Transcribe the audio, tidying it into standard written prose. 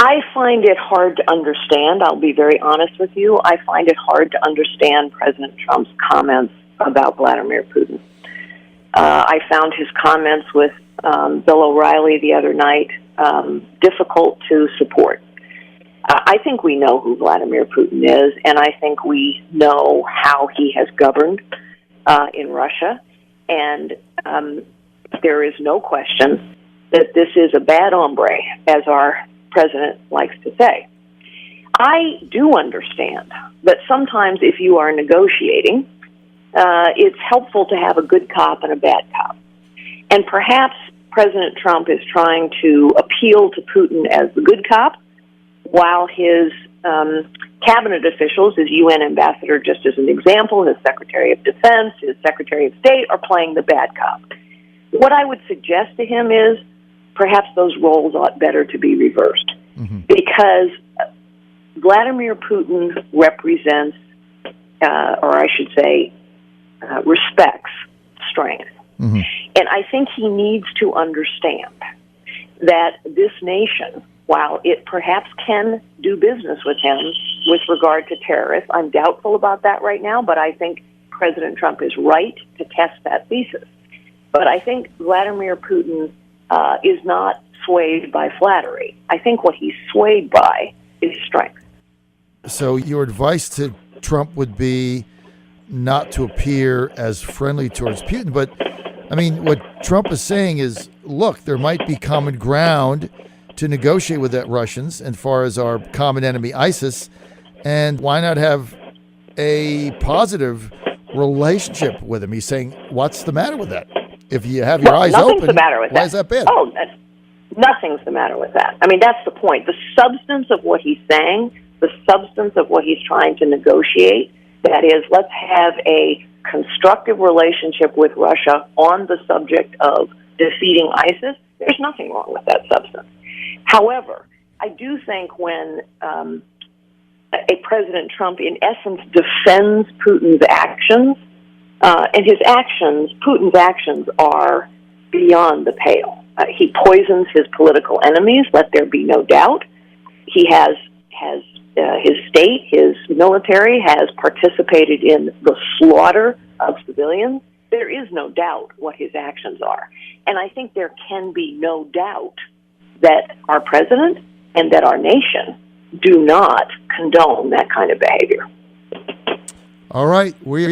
I find it hard to understand. I'll be very honest with you. I find it hard to understand President Trump's comments about Vladimir Putin. I found his comments with Bill O'Reilly the other night difficult to support. I think we know who Vladimir Putin is, and I think we know how he has governed in Russia. And there is no question that this is a bad hombre, as our president likes to say. I do understand that sometimes if you are negotiating, it's helpful to have a good cop and a bad cop. And perhaps President Trump is trying to appeal to Putin as the good cop, while his cabinet officials, his UN ambassador, just as an example, his Secretary of Defense, his Secretary of State, are playing the bad cop. What I would suggest to him is perhaps those roles ought better to be reversed, because Vladimir Putin represents, or I should say, respects strength. And I think he needs to understand that this nation, while it perhaps can do business with him with regard to terrorists, I'm doubtful about that right now, but I think President Trump is right to test that thesis. But I think Vladimir Putin is not swayed by flattery. I think what he's swayed by is strength. So your advice to Trump would be not to appear as friendly towards Putin, but I mean, what Trump is saying is, look, there might be common ground to negotiate with the Russians as far as our common enemy, ISIS, and why not have a positive relationship with him? He's saying, what's the matter with that? If you have your eyes open, why is that bad? Oh, nothing's the matter with that. I mean, that's the point. The substance of what he's saying, the substance of what he's trying to negotiate, that is, let's have a constructive relationship with Russia on the subject of defeating ISIS. There's nothing wrong with that substance. However, I do think when a President Trump, in essence, defends Putin's actions, and his actions, Putin's actions are beyond the pale. He poisons his political enemies, let there be no doubt. He has his state, his military has participated in the slaughter of civilians. There is no doubt what his actions are. And I think there can be no doubt that our president and that our nation do not condone that kind of behavior. All right. We